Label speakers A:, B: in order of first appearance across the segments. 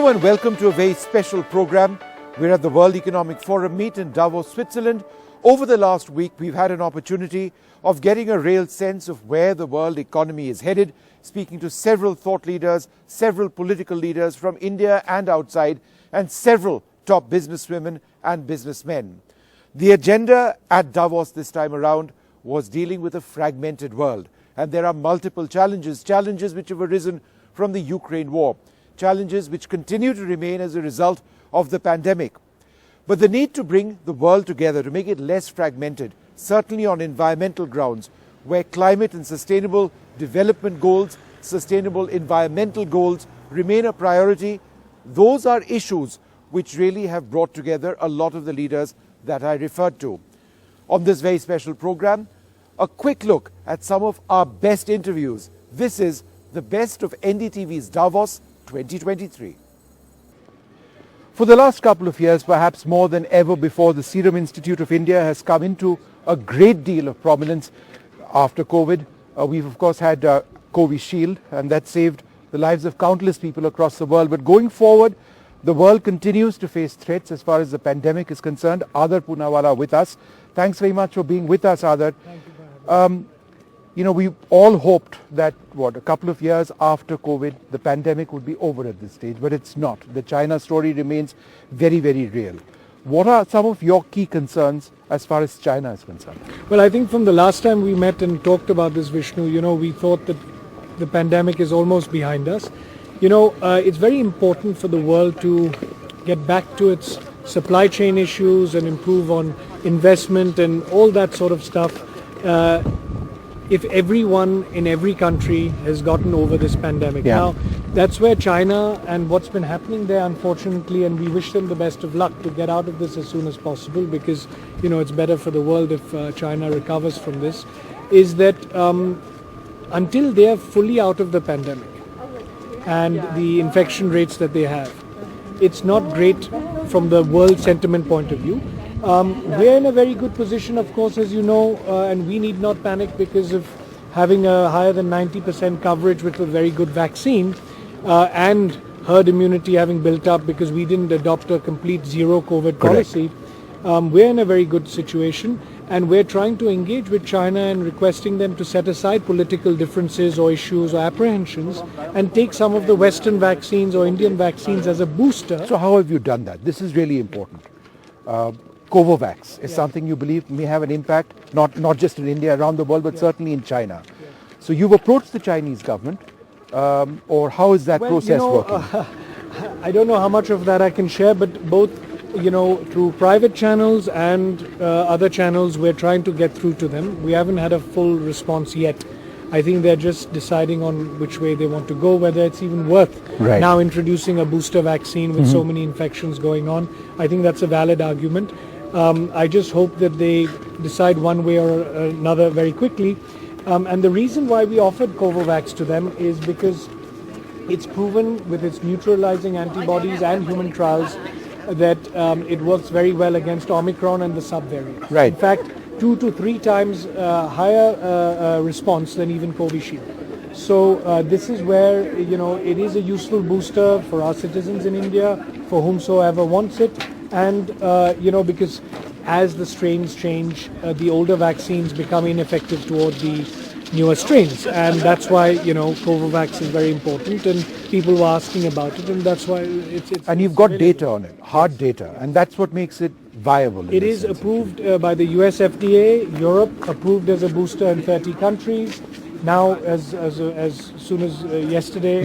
A: Hello and welcome to a very special program. We're at the World Economic Forum meet in Davos, Switzerland. Over the last week, we've had an opportunity of getting a real sense of where the world economy is headed, speaking to several thought leaders, several political leaders from India and outside, and several top businesswomen and businessmen. The agenda at Davos this time around was dealing with a fragmented world. And there are multiple challenges which have arisen from the Ukraine war, challenges which continue to remain as a result of the pandemic. But the need to bring the world together, to make it less fragmented, certainly on environmental grounds, where climate and sustainable development goals, sustainable environmental goals remain a priority, those are issues which really have brought together a lot of the leaders that I referred to. On this very special program, a quick look at some of our best interviews. This is the best of NDTV's Davos 2023. For the last couple of years, perhaps more than ever before, the Serum Institute of India has come into a great deal of prominence after COVID. We've of course had Covishield, and that saved the lives of countless people across the world. But going forward, the world continues to face threats as far as the pandemic is concerned. Adar Poonawala with us. Thanks very much for being with us, Adar.
B: Thank you for having me.
A: We all hoped that, a couple of years after COVID, the pandemic would be over at this stage, but it's not. The China story remains very, very real. What are some of your key concerns as far as China is concerned?
B: Well, I think from the last time we met and talked about this, Vishnu, we thought that the pandemic is almost behind us. It's very important for the world to get back to its supply chain issues and improve on investment and all that sort of stuff. If everyone in every country has gotten over this pandemic.
A: Yeah.
B: Now, that's where China and what's been happening there, unfortunately, and we wish them the best of luck to get out of this as soon as possible, because, it's better for the world if China recovers from this, is that until they are fully out of the pandemic and the infection rates that they have, it's not great from the world sentiment point of view. We're in a very good position, of course, as you know, and we need not panic because of having a higher than 90% coverage with a very good vaccine and herd immunity having built up because we didn't adopt a complete zero COVID policy. We're in a very good situation, and we're trying to engage with China and requesting them to set aside political differences or issues or apprehensions and take some of the Western vaccines or Indian vaccines as a booster.
A: So how have you done that? This is really important. Covovax is something you believe may have an impact, not just in India, around the world, but certainly in China. So you've approached the Chinese government, or how is that process working?
B: I don't know how much of that I can share, but both, through private channels and other channels, we're trying to get through to them. We haven't had a full response yet. I think they're just deciding on which way they want to go, whether it's even worth now introducing a booster vaccine with so many infections going on. I think that's a valid argument. I just hope that they decide one way or another very quickly. And the reason why we offered Covovax to them is because it's proven with its neutralizing antibodies and human trials that it works very well against Omicron and the subvariants.
A: Right.
B: In fact, 2 to 3 times higher response than even Covishield. So this is where, it is a useful booster for our citizens in India, for whomsoever wants it. And, because as the strains change, the older vaccines become ineffective toward the newer strains. And that's why, Covovax is very important, and people were asking about it, and that's why it's
A: and you've got data on it, hard data, and that's what makes it viable.
B: It is approved by the US FDA, Europe approved as a booster in 30 countries. Now, as soon as yesterday,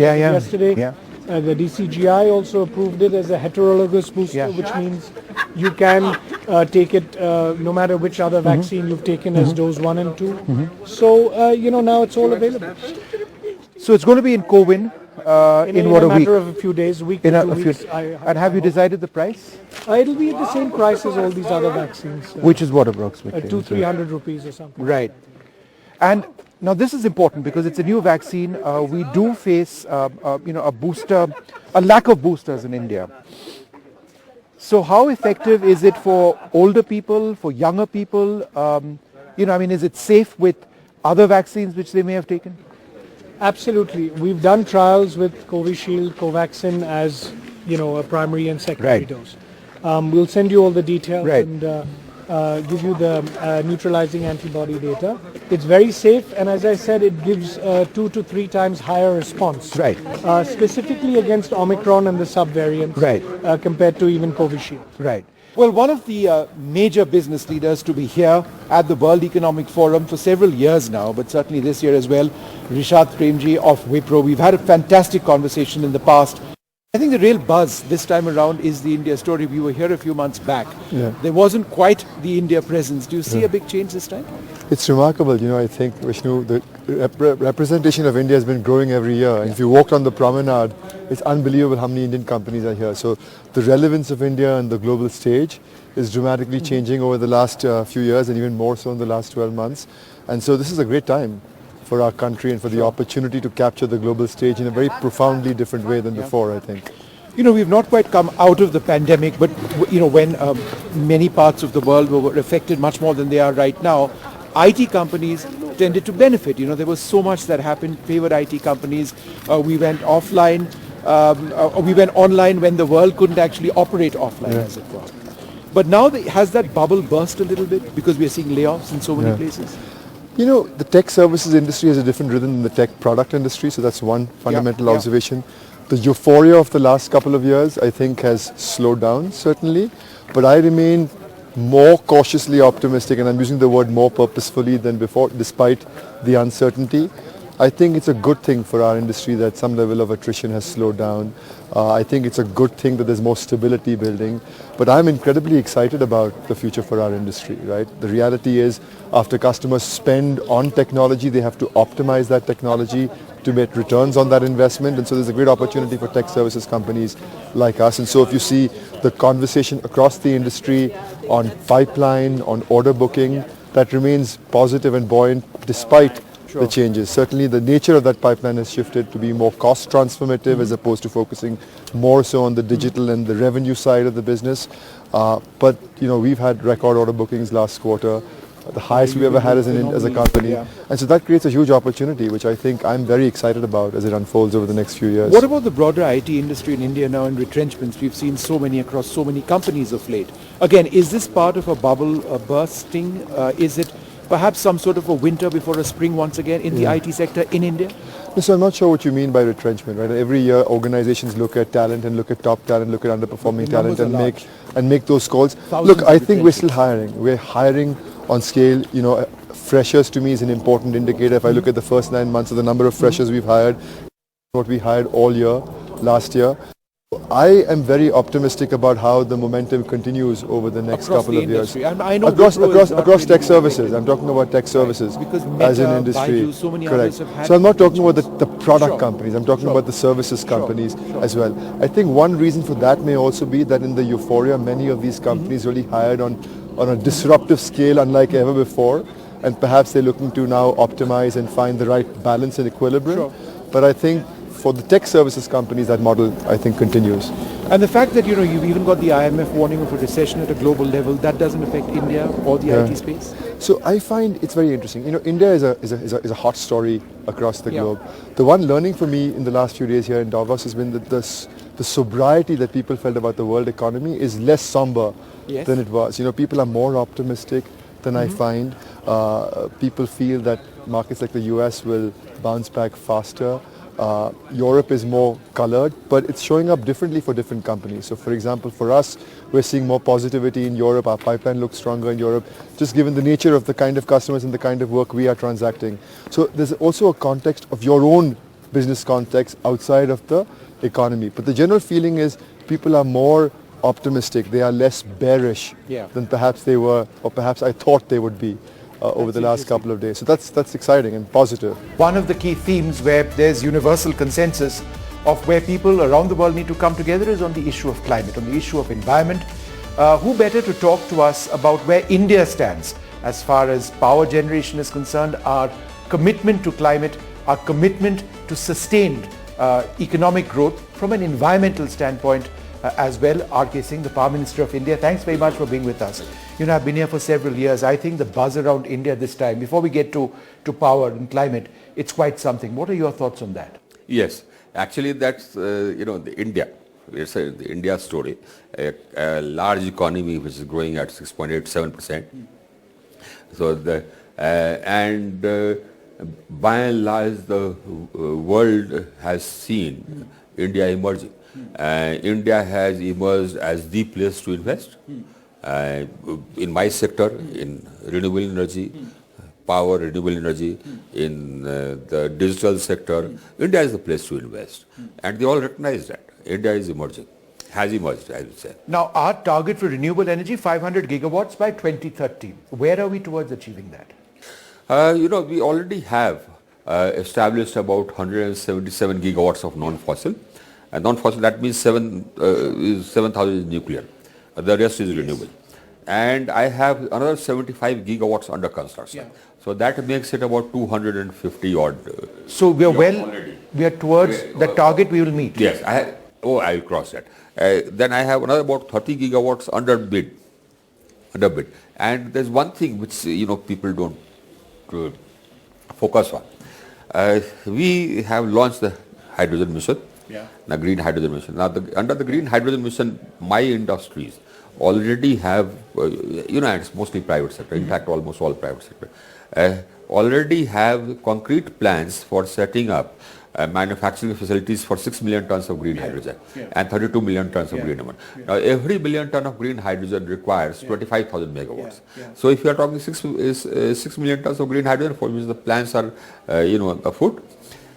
B: the DCGI also approved it as a heterologous booster, which means you can take it no matter which other vaccine you've taken as dose 1 and 2. So, now it's all available.
A: So it's going to be in Cowin in what, a week?
B: In a matter of a few days, a week to 2 weeks.
A: And have you decided the price?
B: It'll be at the same price as all these other vaccines.
A: Which is what approximately?
B: 200-300 rupees or something.
A: Right. And now this is important because it's a new vaccine. We do face, a booster, a lack of boosters in India. So how effective is it for older people, for younger people? Is it safe with other vaccines which they may have taken?
B: Absolutely. We've done trials with Covishield, Covaxin as a primary and secondary
A: Right.
B: dose. We'll send you all the details
A: Right.
B: and give you the neutralizing antibody data. It's very safe, and as I said, it gives 2 to 3 times higher response.
A: Right.
B: Specifically against Omicron and the subvariants.
A: Right.
B: Compared to even Covishield.
A: Right. Well, one of the major business leaders to be here at the World Economic Forum for several years now, but certainly this year as well, Rishad Premji of Wipro. We've had a fantastic conversation in the past. I think the real buzz this time around is the India story. We were here a few months back.
C: Yeah.
A: There wasn't quite the India presence. Do you see a big change this time?
C: It's remarkable, I think, Vishnu, the representation of India has been growing every year. And if you walked on the promenade, it's unbelievable how many Indian companies are here. So the relevance of India on the global stage is dramatically changing over the last few years, and even more so in the last 12 months. And so this is a great time for our country and for the opportunity to capture the global stage in a very profoundly different way than before, I think.
A: We've not quite come out of the pandemic, but when many parts of the world were affected much more than they are right now, IT companies tended to benefit. There was so much that happened, favored IT companies. We went offline, we went online when the world couldn't actually operate offline, as it were. But now, has that bubble burst a little bit because we are seeing layoffs in so many places?
C: The tech services industry has a different rhythm than the tech product industry, so that's one fundamental observation. The euphoria of the last couple of years, I think, has slowed down, certainly. But I remain more cautiously optimistic, and I'm using the word more purposefully than before, despite the uncertainty. I think it's a good thing for our industry that some level of attrition has slowed down. I think it's a good thing that there's more stability building. But I'm incredibly excited about the future for our industry, right? The reality is, after customers spend on technology, they have to optimize that technology to make returns on that investment. And so there's a great opportunity for tech services companies like us. And so if you see the conversation across the industry on pipeline, on order booking, that remains positive and buoyant despite the changes. Certainly the nature of that pipeline has shifted to be more cost transformative as opposed to focusing more so on the digital and the revenue side of the business. But we've had record order bookings last quarter, the highest we've ever had as a company. And so that creates a huge opportunity, which I think I'm very excited about as it unfolds over the next few years.
A: What about the broader IT industry in India now and retrenchments? We've seen so many across so many companies of late. Again, is this part of a bubble bursting? Is it perhaps some sort of a winter before a spring once again in the IT sector in India?
C: So I'm not sure what you mean by retrenchment, right? Every year organizations look at talent and look at top talent, look at underperforming talent and make those calls. Look, I think we're still hiring. We're hiring on scale. Freshers to me is an important indicator. If I look at the first 9 months of the number of freshers we've hired, what we hired all year, last year. I am very optimistic about how the momentum continues over the next couple of years.
A: I know
C: across tech services. I'm talking about tech services as an industry. Correct. So I'm not talking about the product companies. I'm talking about the services companies as well. I think one reason for that may also be that in the euphoria, many of these companies really hired on a disruptive scale unlike ever before. And perhaps they're looking to now optimize and find the right balance and equilibrium. But I think for the tech services companies, that model, I think, continues.
A: And the fact that, you've even got the IMF warning of a recession at a global level, that doesn't affect India or the IT space?
C: So I find it's very interesting. India is a hot story across the globe. The one learning for me in the last few days here in Davos has been that the sobriety that people felt about the world economy is less somber than it was. People are more optimistic than I find. People feel that markets like the US will bounce back faster. Europe is more colored, but it's showing up differently for different companies. So for example, for us, we're seeing more positivity in Europe. Our pipeline looks stronger in Europe, just given the nature of the kind of customers and the kind of work we are transacting. So there's also a context of your own business context outside of the economy. But the general feeling is people are more optimistic. They are less bearish than perhaps they were, or perhaps I thought they would be. Over the last couple of days. So that's exciting and positive.
A: One of the key themes where there's universal consensus of where people around the world need to come together is on the issue of climate, on the issue of environment. Who better to talk to us about where India stands as far as power generation is concerned, our commitment to climate, our commitment to sustained economic growth from an environmental standpoint as well. R.K. Singh, the Power Minister of India, thanks very much for being with us. I've been here for several years. I think the buzz around India this time, before we get to power and climate, it's quite something. What are your thoughts on that?
D: Yes, actually that's, the India. it's the India story, a large economy which is growing at 6.87%. So by and large, the world has seen India emerging. India has emerged as the place to invest. In my sector, in renewable energy, power, renewable energy, in the digital sector, India is the place to invest. And they all recognize that. India is emerging, has emerged, I would say.
A: Now, our target for renewable energy, 500 gigawatts by 2030. Where are we towards achieving that?
D: We already have established about 177 gigawatts of non-fossil. And non-fossil, that means 7,000 is nuclear. The rest is renewable. And I have another 75 gigawatts under construction.
A: Yeah.
D: So that makes it about 250 odd.
A: So we are towards the target we will meet.
D: Yes, I'll cross that. Then I have another about 30 gigawatts under bid. And there's one thing which, people don't focus on. We have launched the hydrogen mission, the green hydrogen mission. Now, under the green hydrogen mission, my industries already have, and it's mostly private sector, in fact, almost all private sector, already have concrete plans for setting up manufacturing facilities for 6 million tons of green hydrogen and 32 million tons of green ammonia. Now, every billion ton of green hydrogen requires 25,000 megawatts. So, if you are talking 6 million tons of green hydrogen, for which the plans are, afoot,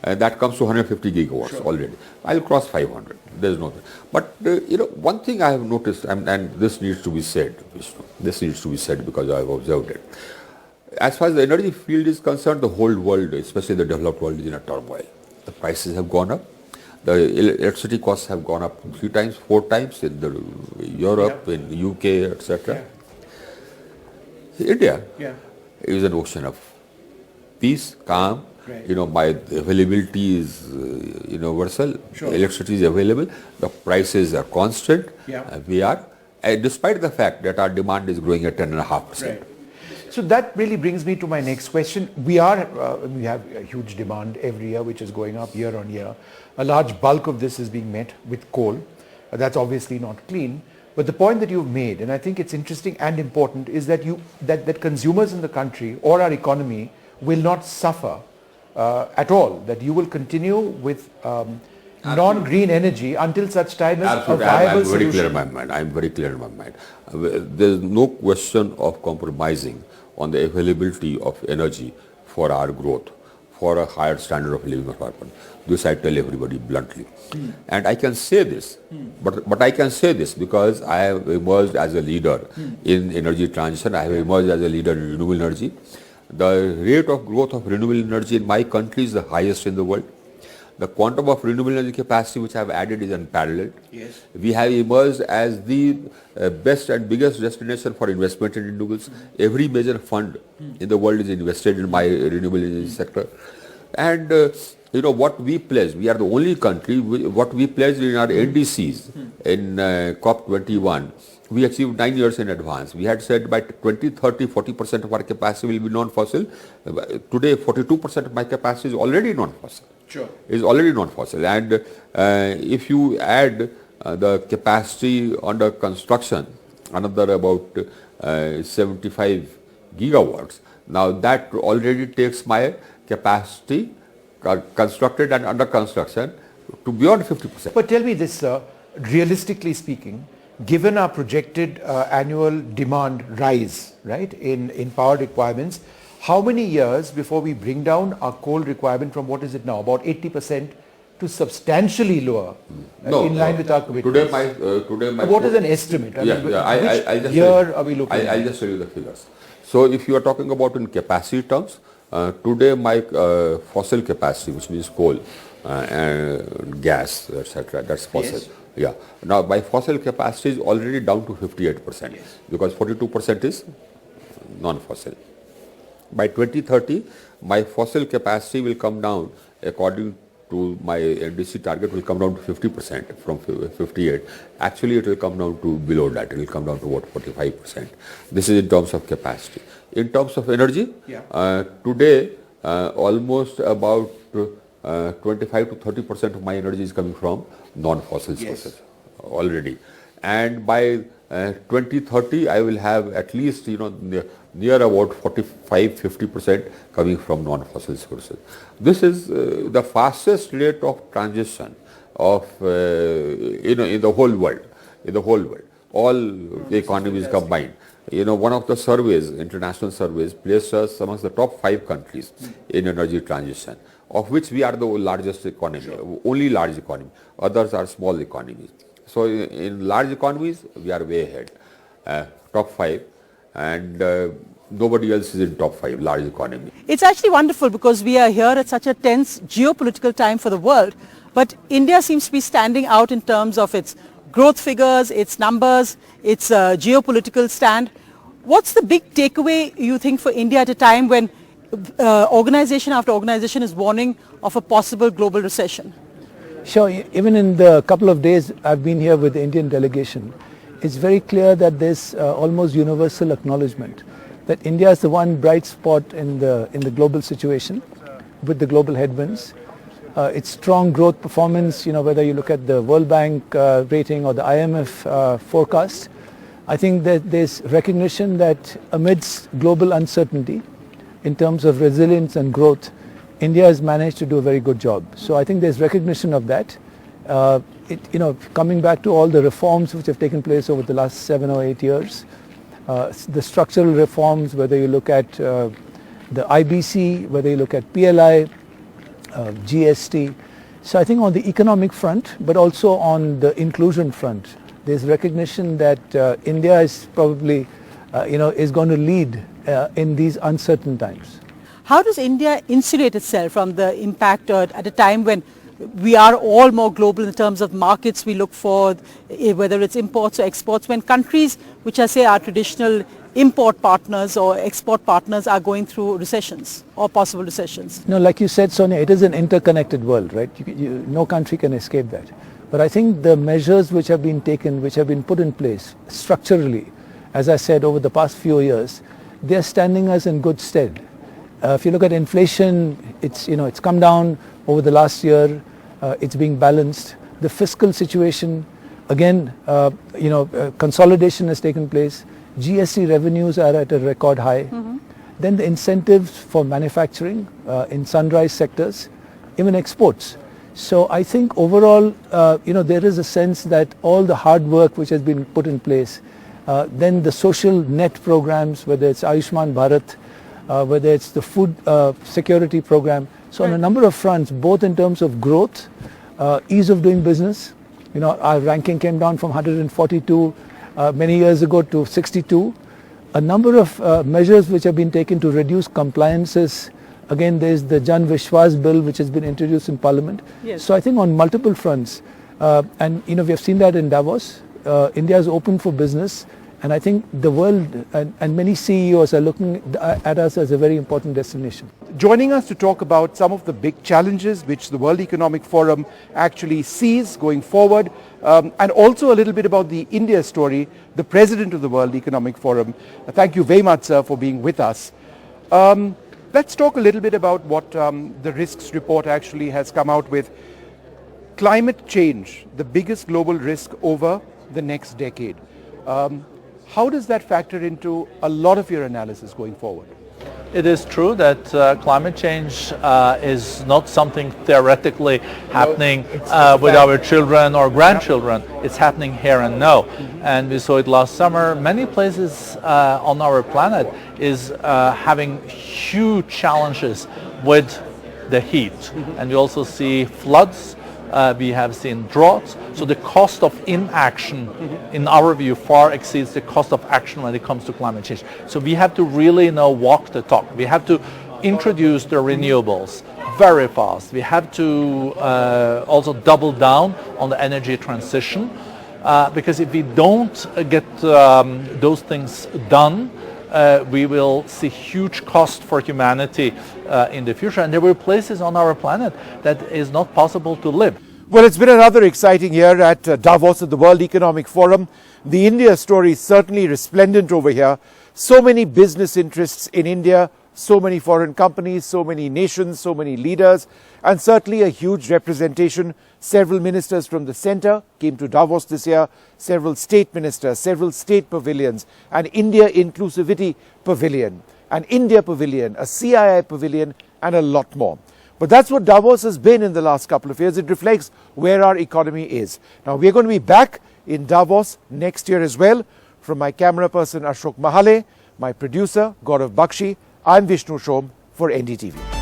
D: that comes to 150 gigawatts already. I'll cross 500. There's no. But one thing I have noticed, and this needs to be said, Vishnu, this needs to be said because I have observed it. As far as the energy field is concerned, the whole world, especially the developed world, is in a turmoil. The prices have gone up. The electricity costs have gone up 3 times, 4 times in Europe, in the UK, etc. India is an ocean of peace, calm. My availability is universal. Electricity is available. The prices are constant. We are, despite the fact that our demand is growing at 10.5%.
A: So that really brings me to my next question. We have a huge demand every year, which is going up year on year. A large bulk of this is being met with coal. That's obviously not clean. But the point that you've made, and I think it's interesting and important, is that that consumers in the country or our economy will not suffer at all. That you will continue with non-green energy until such time as a viable solution.
D: I'm very clear in my mind. I'm very clear in my mind. There's no question of compromising on the availability of energy for our growth, for a higher standard of living of our people. This I tell everybody bluntly. And I can say this, but I can say this because I have emerged as a leader in energy transition. I have emerged as a leader in renewable energy. The rate of growth of renewable energy in my country is the highest in the world. The quantum of renewable energy capacity which I have added is unparalleled. We have emerged as the best and biggest destination for investment in renewables. Every major fund in the world is invested in my renewable energy sector. And what we pledged, we are the only country, what we pledged in our NDCs in COP21, we achieved 9 years in advance. We had said by 2030, 40% of our capacity will be non-fossil. Today, 42% of my capacity is already non-fossil. Is already non-fossil. And if you add the capacity under construction, another about 75 gigawatts, now that already takes my capacity constructed and under construction to beyond 50%.
A: But tell me this, sir, realistically speaking, given our projected annual demand rise, right, in power requirements, how many years before we bring down our coal requirement from what is it now, about 80% to substantially lower, in line with our commitments?
D: Today my
A: what is an estimate?
D: Which
A: year are we looking at?
D: I'll just tell you the figures. So if you are talking about in capacity terms, today my fossil capacity, which means coal and gas, etc., that's fossil. Now my fossil capacity is already down to 58%, because 42% is non-fossil. By 2030, my fossil capacity will come down, according to my NDC target, will come down to 50% from 58. Actually, it will come down to below that. It will come down to what, 45%. This is in terms of capacity. In terms of energy, today almost about 25 to 30% of my energy is coming from non-fossil sources. already. And by 2030, I will have at least, near about 45-50% coming from non-fossil sources. This is the fastest rate of transition of, in the whole world, all the economies combined. One of the surveys, international surveys, placed us amongst the top 5 countries in energy transition, of which we are the largest economy, only large economy. Others are small economies. So in large economies, we are way ahead, top 5, and nobody else is in top 5, large economy.
E: It's actually wonderful because we are here at such a tense geopolitical time for the world, but India seems to be standing out in terms of its growth figures, its numbers, its geopolitical stand. What's the big takeaway you think for India at a time when organization after organization is warning of a possible global recession?
F: Sure, even in the couple of days I've been here with the Indian delegation, it's very clear that there's almost universal acknowledgement that India is the one bright spot in the global situation with the global headwinds. Its strong growth performance, whether you look at the World Bank rating or the IMF forecast, I think that there's recognition that amidst global uncertainty, in terms of resilience and growth, India has managed to do a very good job. So I think there's recognition of that. Coming back to all the reforms which have taken place over the last 7 or 8 years, the structural reforms, whether you look at the IBC, whether you look at PLI, GST. So I think on the economic front, but also on the inclusion front, there's recognition that India is probably, is going to lead in these uncertain times.
E: How does India insulate itself from the impact at a time when we are all more global in terms of markets we look for, whether it's imports or exports, when countries which I say are traditional import partners or export partners are going through recessions or possible recessions?
F: No, like you said, Sonia, it is an interconnected world, right? No country can escape that. But I think the measures which have been taken, which have been put in place structurally, as I said, over the past few years, they are standing us in good stead. If you look at inflation, it's come down over the last year. It's being balanced. The fiscal situation, again, consolidation has taken place. GST revenues are at a record high. Then the incentives for manufacturing in sunrise sectors, even exports. So I think overall, there is a sense that all the hard work which has been put in place, then the social net programs, whether it's Ayushman Bharat, whether it's the food security program. So on a number of fronts, both in terms of growth, ease of doing business, our ranking came down from 142 many years ago to 62. A number of measures which have been taken to reduce compliances. Again, there's the Jan Vishwas bill which has been introduced in Parliament.
E: Yes.
F: So I think on multiple fronts, and we have seen that in Davos, India is open for business. And I think the world and many CEOs are looking at us as a very important destination.
A: Joining us to talk about some of the big challenges which the World Economic Forum actually sees going forward, and also a little bit about the India story, the President of the World Economic Forum. Thank you very much, sir, for being with us. Let's talk a little bit about what the risks report actually has come out with. Climate change, the biggest global risk over the next decade. How does that factor into a lot of your analysis going forward?
G: It is true that climate change is not something theoretically happening with our children or grandchildren. It's happening here and now. And we saw it last summer. Many places on our planet is having huge challenges with the heat. And we also see floods. We have seen droughts. So the cost of inaction, in our view, far exceeds the cost of action when it comes to climate change. So we have to really now walk the talk. We have to introduce the renewables very fast. We have to also double down on the energy transition, because if we don't get those things done, we will see huge cost for humanity in the future. And there were places on our planet that is not possible to live.
A: Well, it's been another exciting year at Davos at the World Economic Forum. The India story is certainly resplendent over here. So many business interests in India So many foreign companies, so many nations, so many leaders, and certainly a huge representation. Several ministers from the centre came to Davos this year, several state ministers, several state pavilions, an India Inclusivity Pavilion, an India Pavilion, a CII Pavilion, and a lot more. But that's what Davos has been in the last couple of years. It reflects where our economy is. Now, we're going to be back in Davos next year as well. From my camera person Ashok Mahale, my producer Gaurav Bakshi, I'm Vishnu Shom for NDTV.